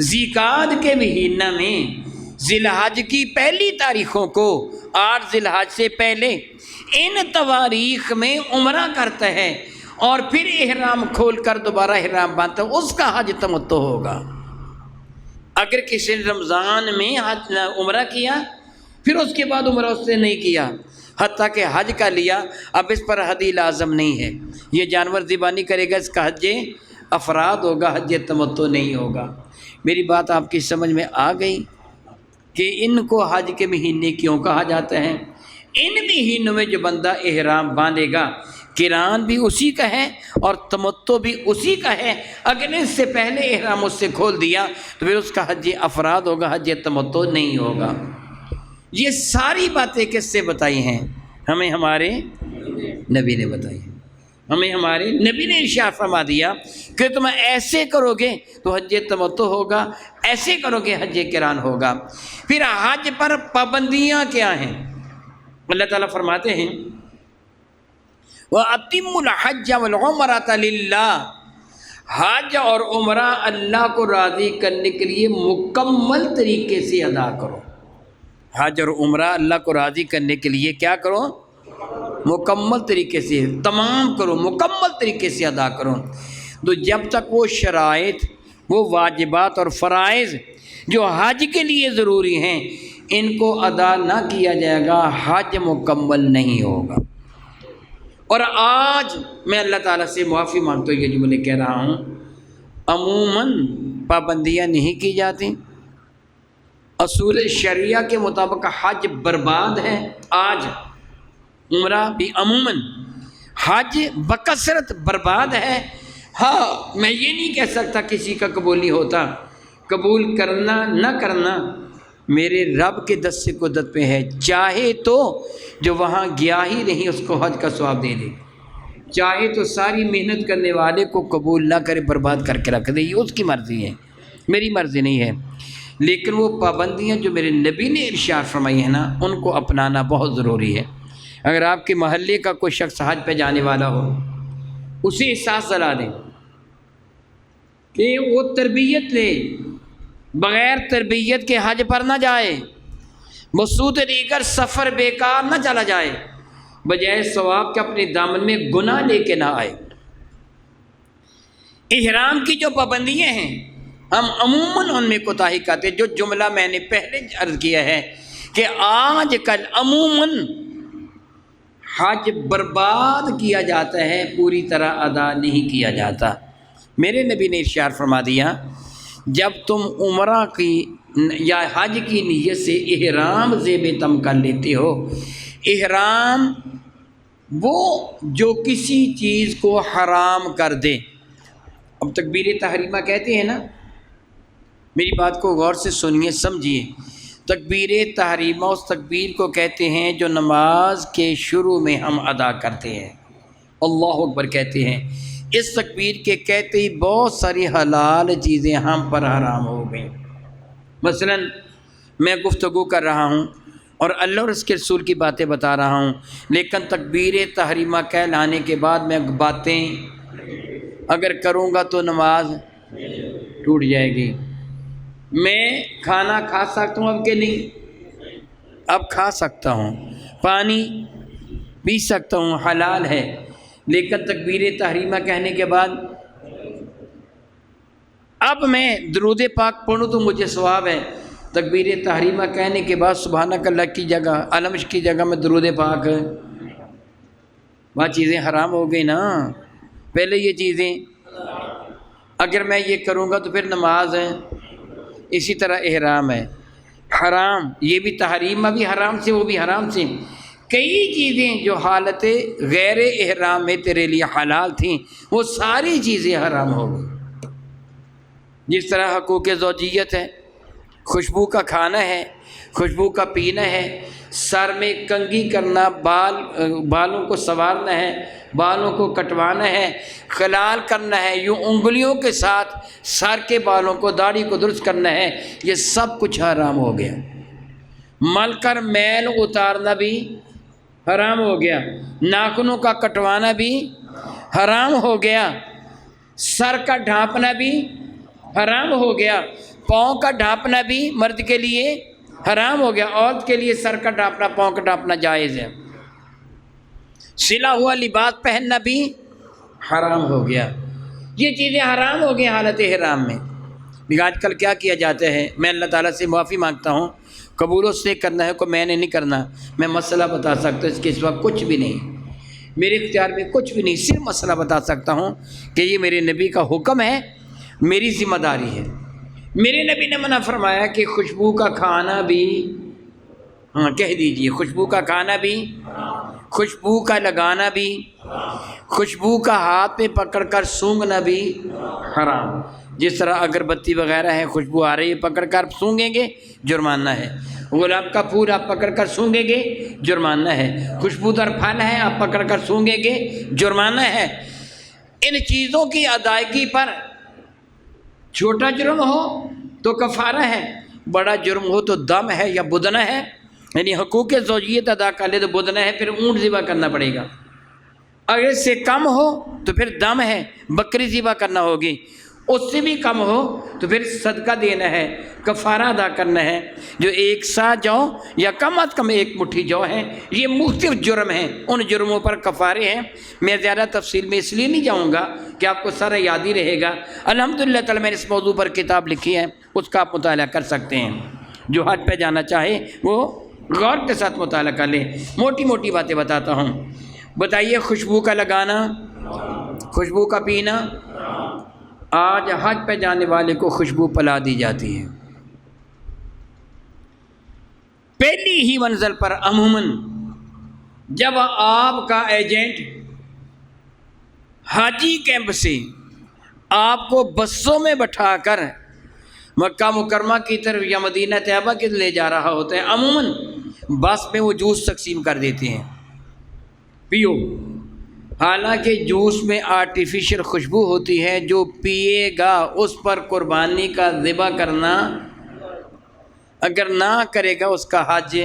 ذیقعد کے مہینہ میں، ذی الحج کی پہلی تاریخوں کو، 8 ذی الحج سے پہلے ان تواریخ میں عمرہ کرتا ہے اور پھر احرام کھول کر دوبارہ احرام باندھتا ہے، اس کا حج تمتع ہوگا۔ اگر کسی نے رمضان میں عمرہ کیا پھر اس کے بعد عمرہ اس نے نہیں کیا، حتیٰ کہ حج کا لیا، اب اس پر ہدی لازم نہیں ہے، یہ جانور ذبح نہیں کرے گا، اس کا حج افراد ہوگا، حج تمتع نہیں ہوگا۔ میری بات آپ کی سمجھ میں آ گئی کہ ان کو حج کے مہینے کیوں کہا جاتا ہے؟ ان مہینوں میں جو بندہ احرام باندھے گا، قران بھی اسی کا ہے اور تمتع بھی اسی کا ہے۔ اگر اس سے پہلے احرام اس سے کھول دیا تو پھر اس کا حج افراد ہوگا، حج تمتع نہیں ہوگا۔ یہ ساری باتیں کس سے بتائی ہیں؟ ہمیں ہمارے نبی نے بتائی ہیں۔ ہمیں ہمارے نبی نے ارشاد فرما دیا کہ تم ایسے کرو گے تو حج تمتع ہوگا، ایسے کرو گے حج قران ہوگا۔ پھر حج پر پابندیاں کیا ہیں؟ اللہ تعالیٰ فرماتے ہیں وَأَتِمُّ الْحَجَّ وَالْعُمْرَةَ لِلَّهِ، حج اور عمرہ اللہ کو راضی کرنے کے لیے مکمل طریقے سے ادا کرو۔ حج اور عمرہ اللہ کو راضی کرنے کے لیے کیا کرو؟ مکمل طریقے سے تمام کرو، مکمل طریقے سے ادا کرو۔ تو جب تک وہ شرائط، وہ واجبات اور فرائض جو حج کے لیے ضروری ہیں ان کو ادا نہ کیا جائے گا، حج مکمل نہیں ہوگا۔ اور آج میں اللہ تعالیٰ سے معافی مانگتا ہوں، یہ جملے کہہ رہا ہوں، عموماً پابندیاں نہیں کی جاتی، اصول شریعہ کے مطابق حج برباد ہے آج، عمرہ بھی عموماً، حج بکثرت برباد ہے۔ ہاں میں یہ نہیں کہہ سکتا کسی کا قبول نہیں ہوتا، قبول کرنا نہ کرنا میرے رب کے دست قدرت پہ ہے، چاہے تو جو وہاں گیا ہی نہیں اس کو حج کا ثواب دے دے، چاہے تو ساری محنت کرنے والے کو قبول نہ کرے، برباد کر کے رکھ دے، یہ اس کی مرضی ہے، میری مرضی نہیں ہے۔ لیکن وہ پابندیاں جو میرے نبی نے ارشاد فرمائی ہیں نا، ان کو اپنانا بہت ضروری ہے۔ اگر آپ کے محلے کا کوئی شخص حج پہ جانے والا ہو، اسے احساس دلا دیں کہ وہ تربیت لے، بغیر تربیت کے حج پر نہ جائے، مسعود دیگر سفر بیکار نہ چلا جائے، بجائے ثواب کے اپنے دامن میں گناہ لے کے نہ آئے۔ احرام کی جو پابندیاں ہیں ہم عموماً ان میں کوتاہی کرتے، جو جملہ میں نے پہلے عرض کیا ہے کہ آج کل عموماً حج برباد کیا جاتا ہے، پوری طرح ادا نہیں کیا جاتا۔ میرے نبی نے ارشاد فرما دیا، جب تم عمرہ کی یا حج کی نیت سے احرام زیب تم کر لیتے ہو، احرام وہ جو کسی چیز کو حرام کر دے۔ اب تکبیر تحریمہ کہتے ہیں نا، میری بات کو غور سے سنیے، سمجھیے۔ تکبیر تحریمہ اس تکبیر کو کہتے ہیں جو نماز کے شروع میں ہم ادا کرتے ہیں، اللہ اکبر کہتے ہیں۔ اس تکبیر کے کہتے ہی بہت ساری حلال چیزیں ہم پر حرام ہو گئیں۔ مثلا میں گفتگو کر رہا ہوں اور اللہ اور اس کے رسول کی باتیں بتا رہا ہوں، لیکن تکبیر تحریمہ کہلانے کے بعد میں باتیں اگر کروں گا تو نماز ٹوٹ جائے گی۔ میں کھانا کھا سکتا ہوں اب کہ نہیں؟ اب کھا سکتا ہوں، پانی پی سکتا ہوں، حلال ہے، لیکن تکبیر تحریمہ کہنے کے بعد اب میں درود پاک پڑھوں تو مجھے ثواب ہے، تکبیر تحریمہ کہنے کے بعد سبحانک اللہ کی جگہ، علمش کی جگہ میں درود پاک، وہ چیزیں حرام ہو گئی نا۔ پہلے یہ چیزیں اگر میں یہ کروں گا تو پھر نماز ہے، اسی طرح احرام ہے حرام، یہ بھی تحریمہ بھی حرام سے، وہ بھی حرام سے۔ کئی چیزیں جو حالت غیر احرام میں تیرے لیے حلال تھیں وہ ساری چیزیں حرام ہو گئی۔ جس طرح حقوق زوجیت ہے، خوشبو کا کھانا ہے، خوشبو کا پینا ہے، سر میں کنگھی کرنا، بالوں کو سنوارنا ہے، بالوں کو کٹوانا ہے، خلال کرنا ہے، یوں انگلیوں کے ساتھ سر کے بالوں کو، داڑھی کو درست کرنا ہے، یہ سب کچھ حرام ہو گیا۔ مل کر میل اتارنا بھی حرام ہو گیا، ناخنوں کا کٹوانا بھی حرام ہو گیا، سر کا ڈھانپنا بھی حرام ہو گیا، پاؤں کا ڈھانپنا بھی مرد کے لیے حرام ہو گیا، عورت کے لیے سر کا ڈھانپنا، پاؤں کا ڈھانپنا جائز ہے، سلا ہوا لباس پہننا بھی حرام ہو گیا۔ یہ چیزیں حرام ہو گئی حالت احرام میں۔ آج کل کیا کیا جاتا ہے، میں اللہ تعالیٰ سے معافی مانگتا ہوں، قبول اس نے کرنا ہے کو میں نے نہیں کرنا، میں مسئلہ بتا سکتا ہوں، اس کے سوا کچھ بھی نہیں، میرے اختیار میں کچھ بھی نہیں، صرف مسئلہ بتا سکتا ہوں کہ یہ میرے نبی کا حکم ہے، میری ذمہ داری ہے۔ میرے نبی نے منع فرمایا کہ خوشبو کا کھانا بھی، ہاں کہہ دیجئے، خوشبو کا کھانا بھی، خوشبو کا لگانا بھی، خوشبو کا ہاتھ میں پکڑ کر سونگھنا بھی حرام۔ جس طرح اگربتی وغیرہ ہے، خوشبو آ رہی ہے، پکڑ کر سونگھیں گے جرمانہ ہے، گلاب کا پھول آپ پکڑ کر سونگھیں گے جرمانہ ہے، خوشبودار پھل ہے آپ پکڑ کر سونگھیں گے جرمانہ ہے۔ ان چیزوں کی ادائیگی پر چھوٹا جرم ہو تو کفارہ ہے، بڑا جرم ہو تو دم ہے یا بدنہ ہے، یعنی حقوق زوجیت ادا کر لے تو بدنہ ہے، پھر اونٹ ذبح کرنا پڑے گا۔ اگر اس سے کم ہو تو پھر دم ہے، بکری ذبح کرنا ہوگی۔ اس سے بھی کم ہو تو پھر صدقہ دینا ہے، کفارہ ادا کرنا ہے۔ جو 1 سا جو یا کم از کم 1 مٹھی جو ہے، یہ مختلف جرم ہیں، ان جرموں پر کفارے ہیں۔ میں زیادہ تفصیل میں اس لیے نہیں جاؤں گا کہ آپ کو سارا یاد ہی رہے گا۔ الحمدللہ تعالیٰ میں نے اس موضوع پر کتاب لکھی ہے، اس کا آپ مطالعہ کر سکتے ہیں۔ جو حج پہ جانا چاہے وہ غور کے ساتھ مطالعہ کر لیں۔ موٹی موٹی باتیں بتاتا ہوں۔ بتائیے، خوشبو کا لگانا، خوشبو کا پینا، آج حج پہ جانے والے کو خوشبو پلا دی جاتی ہے۔ پہلی ہی منزل پر عموماً جب آپ کا ایجنٹ حاجی کیمپ سے آپ کو بسوں میں بٹھا کر مکہ مکرمہ کی طرف یا مدینہ طیبہ کی طرف لے جا رہا ہوتا ہے، عموماً بس میں وہ جوس تقسیم کر دیتے ہیں، پیو۔ حالانکہ جوس میں آرٹیفیشل خوشبو ہوتی ہے، جو پیے گا اس پر قربانی کا ذبح کرنا، اگر نہ کرے گا اس کا حج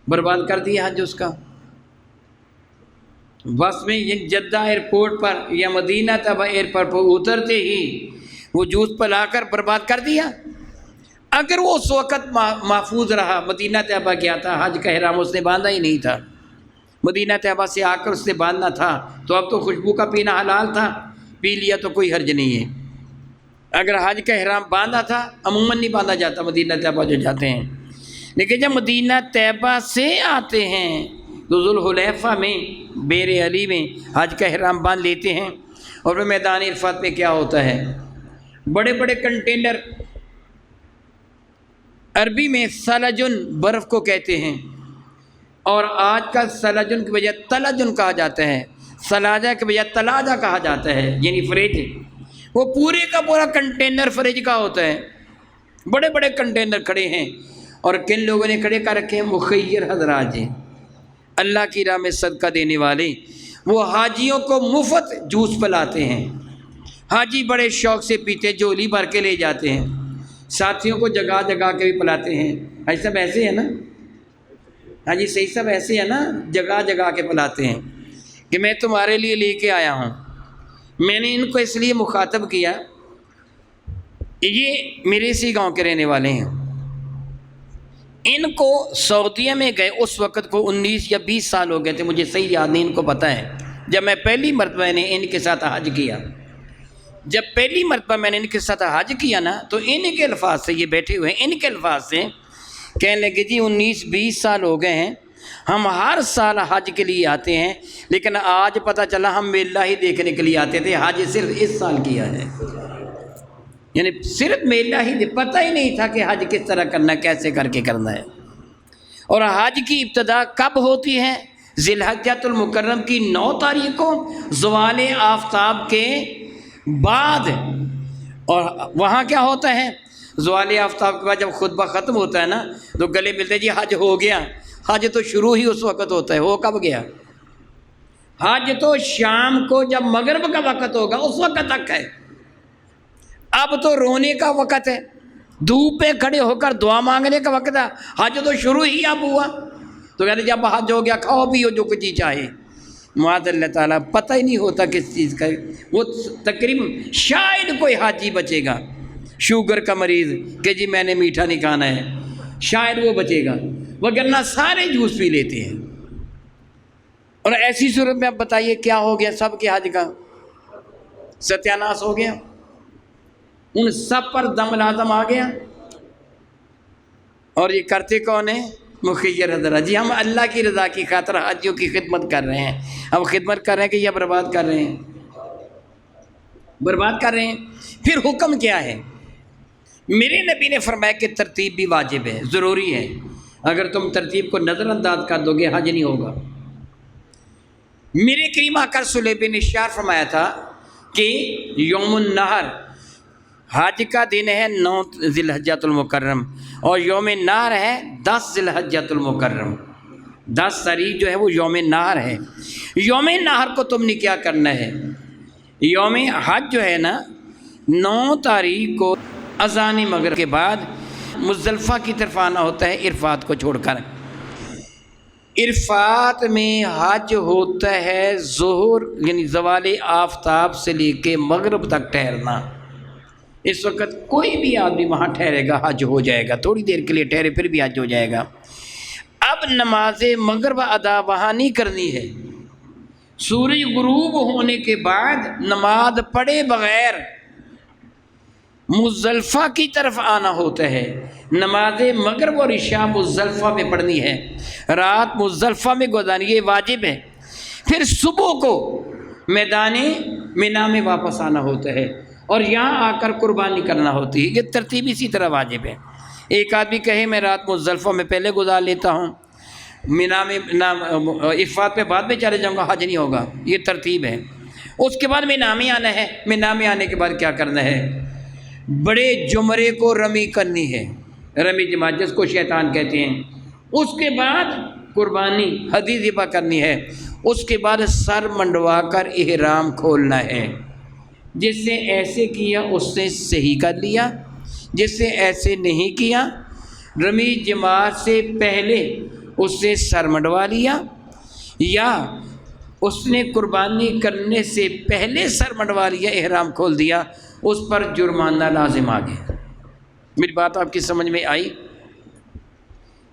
برباد کر دیا حج اس کا۔ بس میں یہ جدہ ایئرپورٹ پر یا مدینہ طیبہ ایئرپورٹ پر اترتے ہی وہ جوس پلا کر برباد کر دیا۔ اگر وہ اس وقت محفوظ رہا، مدینہ طیبہ گیا تھا، حج کا احرام اس نے باندھا ہی نہیں تھا، مدینہ طیبہ سے آ کر اس نے باندھنا تھا، تو اب تو خوشبو کا پینا حلال تھا، پی لیا تو کوئی حرج نہیں ہے۔ اگر حج کا احرام باندھا تھا، عموماً نہیں باندھا جاتا مدینہ طیبہ جو جاتے ہیں، لیکن جب مدینہ طیبہ سے آتے ہیں تو ذوالحلیفہ میں، بیر علی میں حج کا احرام باندھ لیتے ہیں۔ اور وہ میدان عرفات میں کیا ہوتا ہے، بڑے بڑے کنٹینر، عربی میں سلجن برف کو کہتے ہیں، اور آج کا سلجن کی بجائے تلجن کہا جاتا ہے، سلاجہ کے بجائے تلاجہ کہا جاتا ہے، یعنی فریج۔ وہ پورے کا پورا کنٹینر فریج کا ہوتا ہے، بڑے بڑے کنٹینر کھڑے ہیں، اور کن لوگوں نے کھڑے کر رکھے ہیں، مخیر حضرات جی، اللہ کی راہ میں صدقہ دینے والے، وہ حاجیوں کو مفت جوس پلاتے ہیں۔ حاجی بڑے شوق سے پیتے، جولی بھر کے لے جاتے ہیں، ساتھیوں کو جگہ جگہ کے بھی پلاتے ہیں۔ حاجی صاحب ایسے ہیں نا، حاجی صحیح صاحب ایسے ہیں نا، جگہ جگہ کے پلاتے ہیں کہ میں تمہارے لیے لے کے آیا ہوں۔ میں نے ان کو اس لیے مخاطب کیا، یہ میرے اسی گاؤں کے رہنے والے ہیں۔ ان کو سعودیہ میں گئے اس وقت کو 19 یا 20 سال ہو گئے تھے، مجھے صحیح یاد نہیں، ان کو پتہ ہے۔ جب میں پہلی مرتبہ نے ان کے ساتھ حج کیا، جب پہلی مرتبہ میں نے ان کے ساتھ حج کیا نا، تو ان کے الفاظ سے، یہ بیٹھے ہوئے ہیں، ان کے الفاظ سے کہنے لگے جی 19-20 سال ہو گئے ہیں، ہم ہر سال حج کے لیے آتے ہیں، لیکن آج پتہ چلا ہم میلہ ہی دیکھنے کے لیے آتے تھے، حج صرف اس سال کیا ہے۔ یعنی صرف میلہ ہی، پتہ ہی نہیں تھا کہ حج کس طرح کرنا ہے، کیسے کر کے کرنا ہے۔ اور حج کی ابتدا کب ہوتی ہے؟ ذی الحجہ المکرم کی 9 تاریخ کو، زوال آفتاب کے بعد۔ اور وہاں کیا ہوتا ہے، زوال آفتاب کے بعد جب خطبہ ختم ہوتا ہے نا، تو گلے ملتے ہیں، جی حج ہو گیا۔ حج تو شروع ہی اس وقت ہوتا ہے، ہو کب گیا؟ حج تو شام کو جب مغرب کا وقت ہوگا اس وقت تک ہے۔ اب تو رونے کا وقت ہے، دھوپ پہ کھڑے ہو کر دعا مانگنے کا وقت ہے، حج تو شروع ہی اب ہوا۔ تو کہتے جب حج ہو گیا کھاؤ پیو جو کچھ چیز چاہے۔ معاذ اللہ تعالیٰ پتہ ہی نہیں ہوتا کس چیز کا، وہ تقریباً شاید کوئی حاجی بچے گا، شوگر کا مریض کہ جی میں نے میٹھا نہیں کھانا ہے، شاید وہ بچے گا، وگرنہ سارے جوس پی لیتے ہیں۔ اور ایسی صورت میں اب بتائیے کیا ہو گیا، سب کے حج کا ستیاناش ہو گیا، ان سب پر دم لازم آ گیا۔ اور یہ کرتے کون ہیں؟ مخیر حضرات جی، ہم اللہ کی رضا کی خاطر حاجیوں کی خدمت کر رہے ہیں۔ ہم خدمت کر رہے ہیں کہ یہ برباد کر رہے ہیں، برباد کر رہے ہیں۔ پھر حکم کیا ہے؟ میرے نبی نے فرمایا کہ ترتیب بھی واجب ہے، ضروری ہے، اگر تم ترتیب کو نظر انداز کر دو گے حج نہیں ہوگا۔ میرے کریم آقا صلی اللہ علیہ وسلم نے فرمایا تھا کہ یوم النحر، حج کا دن ہے 9 ذی الحجہ المکرم، اور یوم نحر ہے 10 ذی الحجہ المکرم۔ 10 تاریخ جو ہے وہ یوم نحر ہے۔ یوم نحر کو تم نے کیا کرنا ہے؟ یوم حج جو ہے نا 9 تاریخ کو اذان مغرب کے بعد مزدلفہ کی طرف آنا ہوتا ہے، عرفات کو چھوڑ کر۔ عرفات میں حج ہوتا ہے ظہر یعنی زوال آفتاب سے لے کے مغرب تک ٹھہرنا۔ اس وقت کوئی بھی آدمی وہاں ٹھہرے گا حج ہو جائے گا، تھوڑی دیر کے لیے ٹھہرے پھر بھی حج ہو جائے گا۔ اب نماز مغرب ادا وہاں نہیں کرنی ہے، سورج غروب ہونے کے بعد نماز پڑھے بغیر مزدلفہ کی طرف آنا ہوتا ہے۔ نماز مغرب اور عشاء مزدلفہ میں پڑھنی ہے، رات مزدلفہ میں گزارنی، یہ واجب ہے۔ پھر صبح کو میدان منا میں واپس آنا ہوتا ہے اور یہاں آ کر قربانی کرنا ہوتی ہے۔ یہ ترتیب اسی طرح واجب ہے۔ ایک آدمی کہے میں رات مزدلفہ میں پہلے گزار لیتا ہوں، منا میں عرفات پہ بعد میں چلے جاؤں گا، حج نہیں ہوگا، یہ ترتیب ہے۔ اس کے بعد منا میں آنا ہے، منا میں آنے کے بعد کیا کرنا ہے؟ بڑے جمرے کو رمی کرنی ہے، رمی جماعت جس کو شیطان کہتے ہیں۔ اس کے بعد قربانی ہدی ذبح کرنی ہے، اس کے بعد سر منڈوا کر احرام کھولنا ہے۔ جس نے ایسے کیا اس نے صحیح کر لیا، جس نے ایسے نہیں کیا رمی جماعت سے پہلے اس نے سر منڈوا لیا، یا اس نے قربانی کرنے سے پہلے سر منڈوا لیا، احرام کھول دیا، اس پر جرمانہ لازم آ گیا۔ میری بات آپ کی سمجھ میں آئی؟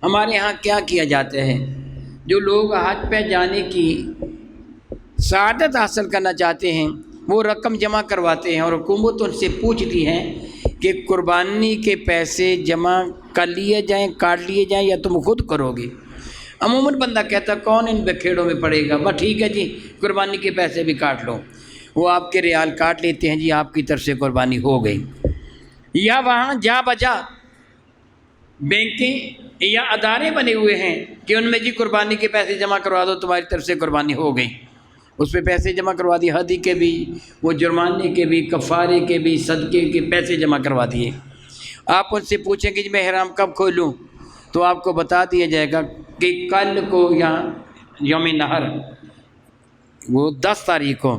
ہمارے ہاں کیا کیا جاتا ہے، جو لوگ حج پہ جانے کی سعادت حاصل کرنا چاہتے ہیں وہ رقم جمع کرواتے ہیں، اور حکومت ان سے پوچھتی ہے کہ قربانی کے پیسے جمع کر لیے جائیں، کاٹ لیے جائیں، یا تم خود کرو گے؟ عموماً بندہ کہتا کون ان بکھیڑوں میں پڑے گا، بس ٹھیک ہے جی قربانی کے پیسے بھی کاٹ لو۔ وہ آپ کے ریال کاٹ لیتے ہیں، جی آپ کی طرف سے قربانی ہو گئی۔ یا وہاں جا بجا بینکیں یا ادارے بنے ہوئے ہیں کہ ان میں جی قربانی کے پیسے جمع کروا دو، تمہاری طرف سے قربانی ہو گئی، اس پہ پیسے جمع کروا دیے، ہدی کے بھی، وہ جرمانے کے بھی، کفارے کے بھی، صدقے کے پیسے جمع کروا دیے۔ آپ ان سے پوچھیں کہ جی میں احرام کب کھولوں، تو آپ کو بتا دیا جائے گا کہ کل کو یا یوم نحر وہ 10 تاریخ کو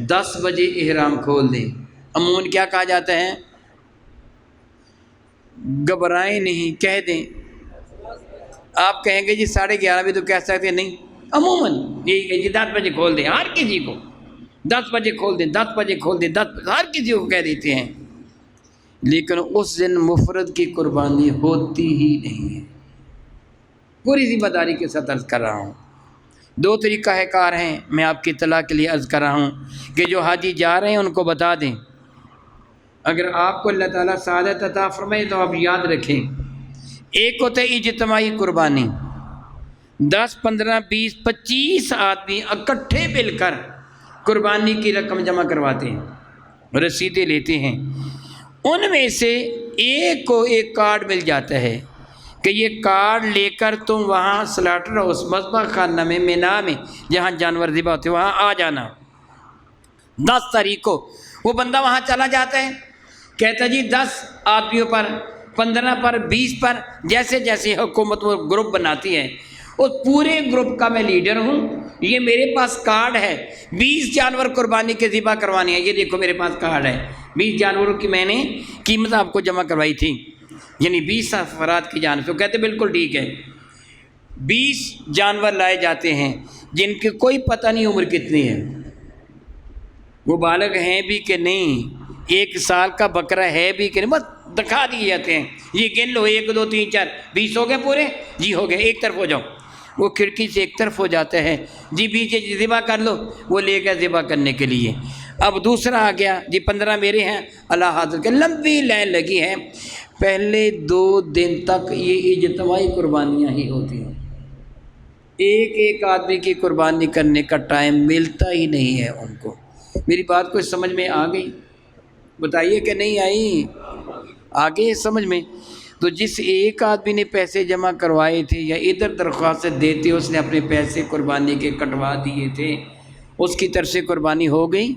10 بجے احرام کھول دیں۔ عموماً کیا کہا جاتا ہے؟ گھبرائیں نہیں، کہہ دیں۔ آپ کہیں گے جی 11:30 بجے تو کہہ سکتے نہیں، عموماً یہی کہ جی 10 بجے کھول دیں، ہر کسی کو 10 بجے کھول دیں، 10 بجے کھول دیں، 10 ہر کسی کو کہہ دیتے ہیں۔ لیکن اس دن مفرد کی قربانی ہوتی ہی نہیں ہے۔ پوری ذمہ داری کے ساتھ عرض کر رہا ہوں، 2 طریقہ کار ہیں، میں آپ کی اطلاع کے لیے عرض کر رہا ہوں کہ جو حاجی جا رہے ہیں ان کو بتا دیں۔ اگر آپ کو اللہ تعالیٰ سعادت عطا فرمائے تو آپ یاد رکھیں، ایک ہوتا ہے اجتماعی قربانی، 10 15 20 25 آدمی اکٹھے مل کر قربانی کی رقم جمع کرواتے ہیں، رسیدیں لیتے ہیں، ان میں سے ایک کو ایک کارڈ مل جاتا ہے کہ یہ کارڈ لے کر تم وہاں سلاٹر ہاؤس مذبح خانہ میں منا میں جہاں جانور ذبح ہوتے وہاں آ جانا۔ 10 تاریخ کو وہ بندہ وہاں چلا جاتا ہے، کہتا جی 10 آدمیوں پر، 15 پر، 20 پر، جیسے جیسے حکومت وہ گروپ بناتی ہے، اس پورے گروپ کا میں لیڈر ہوں، یہ میرے پاس کارڈ ہے، 20 جانور قربانی کے ذبح کروانے ہیں، یہ دیکھو میرے پاس کارڈ ہے، 20 جانوروں کی میں نے قیمت آپ کو جمع کروائی تھی، یعنی 20 افراد کی جانب سے۔ وہ کہتے بالکل ٹھیک ہے۔ 20 جانور لائے جاتے ہیں جن کی کوئی پتہ نہیں عمر کتنی ہے، وہ بالغ ہیں بھی کہ نہیں، 1 سال کا بکرا ہے بھی کہ نہیں، بس دکھا دیے جاتے ہیں، یہ گن لو 1 2 3 4 20 ہو گئے پورے، جی ہو گئے، ایک طرف ہو جاؤ۔ وہ کھڑکی سے ایک طرف ہو جاتا ہے، جی 20 ذبح کر لو، وہ لے گیا ذبح کرنے کے لیے۔ اب دوسرا آ گیا، جی 15 میرے ہیں، اللہ حاضر کے، لمبی لائن لگی ہے۔ پہلے 2 دن تک یہ اجتماعی قربانیاں ہی ہوتی ہیں، ایک آدمی کی قربانی کرنے کا ٹائم ملتا ہی نہیں ہے ان کو۔ میری بات کوئی سمجھ میں آ گئی؟ بتائیے کہ نہیں آئی؟ آگے سمجھ میں؟ تو جس ایک آدمی نے پیسے جمع کروائے تھے یا ادھر درخواست دیتے اس نے اپنے پیسے قربانی کے کٹوا دیے تھے، اس کی طرف سے قربانی ہو گئی۔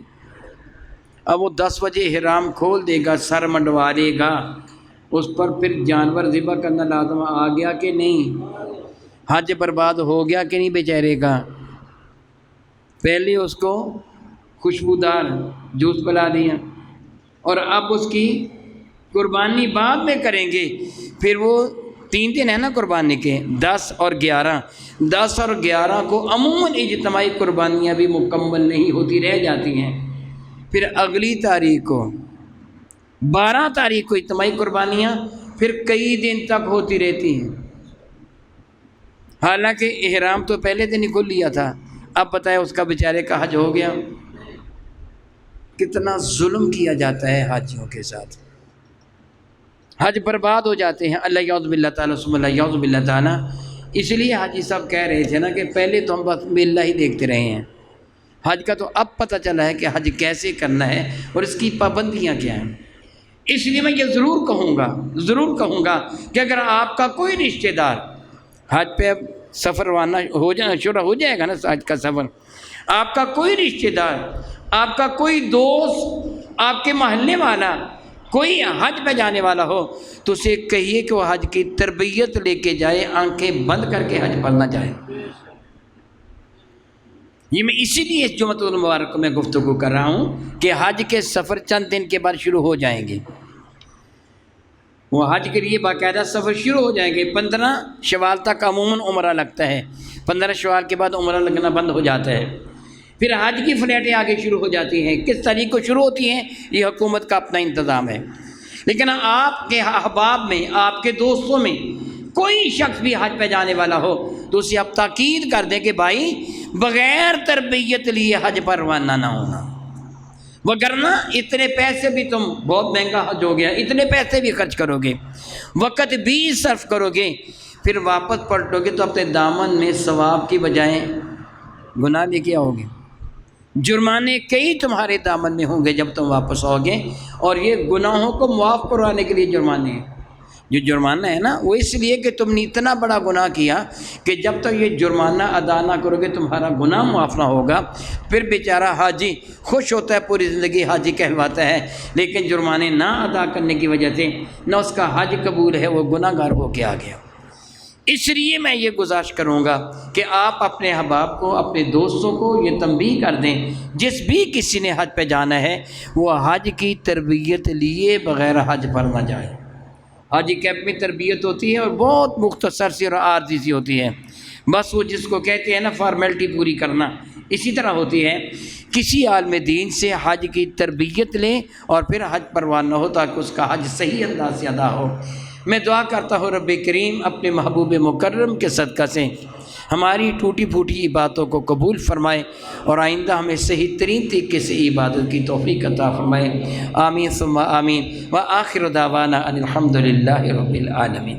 اب وہ 10 بجے احرام کھول دے گا، سر منڈوا لے گا، اس پر پھر جانور ذبح کرنا لازم آ گیا کہ نہیں؟ حج برباد ہو گیا کہ نہیں بیچارے کا؟ پہلے اس کو خوشبودار جوس پلا دیا اور اب اس کی قربانی بعد میں کریں گے، پھر وہ 3 دن ہے نا قربانی کے، 10 اور 11، 10 اور 11 کو عموماً اجتماعی قربانیاں بھی مکمل نہیں ہوتی، رہ جاتی ہیں۔ پھر اگلی تاریخ کو 12 تاریخ کو اجتماعی قربانیاں پھر کئی دن تک ہوتی رہتی ہیں۔ حالانکہ احرام تو پہلے دن ہی کھل لیا تھا، اب بتائے اس کا بیچارے کا حج ہو گیا۔ کتنا ظلم کیا جاتا ہے حاجیوں کے ساتھ، حج برباد ہو جاتے ہیں۔ اللہ یعوذ باللہ تعالیٰ ثم اللہ یعوذ باللہ تعالیٰ۔ اس لیے حاجی صاحب کہہ رہے تھے نا کہ پہلے تو ہم بس میلہ ہی دیکھتے رہے ہیں، حج کا تو اب پتہ چلا ہے کہ حج کیسے کرنا ہے اور اس کی پابندیاں کیا ہیں۔ اس لیے میں یہ ضرور کہوں گا کہ اگر آپ کا کوئی رشتہ دار حج پہ اب سفر روانہ شروع ہو جائے گا نا حج کا سفر، آپ کا کوئی رشتہ دار، آپ کا کوئی دوست، آپ کے محلے والا کوئی حج پہ جانے والا ہو تو اسے کہیے کہ وہ حج کی تربیت لے کے جائے، آنکھیں بند کر کے حج پڑھنا جائے۔ یہ میں اسی لیے اس جمعۃ المبارک میں گفتگو کر رہا ہوں کہ حج کے سفر چند دن کے بعد شروع ہو جائیں گے، وہ حج کے لیے باقاعدہ سفر شروع ہو جائیں گے۔ 15 شوال تک عموماً عمرہ لگتا ہے، 15 شوال کے بعد عمرہ لگنا بند ہو جاتا ہے۔ پھر حج کی فلائٹیں آگے شروع ہو جاتی ہیں، کس تاریخ کو شروع ہوتی ہیں یہ حکومت کا اپنا انتظام ہے۔ لیکن آپ کے احباب میں، آپ کے دوستوں میں کوئی شخص بھی حج پہ جانے والا ہو تو اسے آپ تاکید کر دیں کہ بھائی بغیر تربیت لیے حج پر روانہ نہ ہونا، وگرنہ اتنے پیسے بھی تم، بہت مہنگا حج ہو گیا، اتنے پیسے بھی خرچ کرو گے، وقت بھی صرف کرو گے، پھر واپس پلٹو گے تو اپنے دامن میں ثواب کی بجائے گناہ لے کے آؤ گے۔ جرمانے کئی تمہارے دامن میں ہوں گے جب تم واپس آؤ گے، اور یہ گناہوں کو معاف کروانے کے لیے جرمانے ہیں۔ جو جرمانہ ہے نا وہ اس لیے کہ تم نے اتنا بڑا گناہ کیا کہ جب تک یہ جرمانہ ادا نہ کرو گے تمہارا گناہ معاف نہ ہوگا۔ پھر بیچارہ حاجی خوش ہوتا ہے، پوری زندگی حاجی کہلواتا ہے، لیکن جرمانے نہ ادا کرنے کی وجہ سے نہ اس کا حج قبول ہے، وہ گناہ گار ہو کے آ گیا۔ اس لیے میں یہ گزارش کروں گا کہ آپ اپنے احباب کو، اپنے دوستوں کو یہ تنبیہ کر دیں، جس بھی کسی نے حج پہ جانا ہے وہ حج کی تربیت لیے بغیر حج پر نہ جائے۔ حاجی کیمپ میں تربیت ہوتی ہے اور بہت مختصر سی اور عارضی سی ہوتی ہے، بس وہ جس کو کہتے ہیں نا فارمیلٹی پوری کرنا، اسی طرح ہوتی ہے۔ کسی عالم دین سے حج کی تربیت لیں اور پھر حج پر روانہ ہو تاکہ اس کا حج صحیح انداز سے ادا ہو۔ میں دعا کرتا ہوں رب کریم اپنے محبوب مکرم کے صدقہ سے ہماری ٹوٹی پھوٹی عبادتوں کو قبول فرمائے اور آئندہ ہمیں صحیح ترین طریقے سے عبادت کی توفیق عطا فرمائے۔ آمین ثم آمین، وآخر دعوانا ان الحمد للہ رب العالمین۔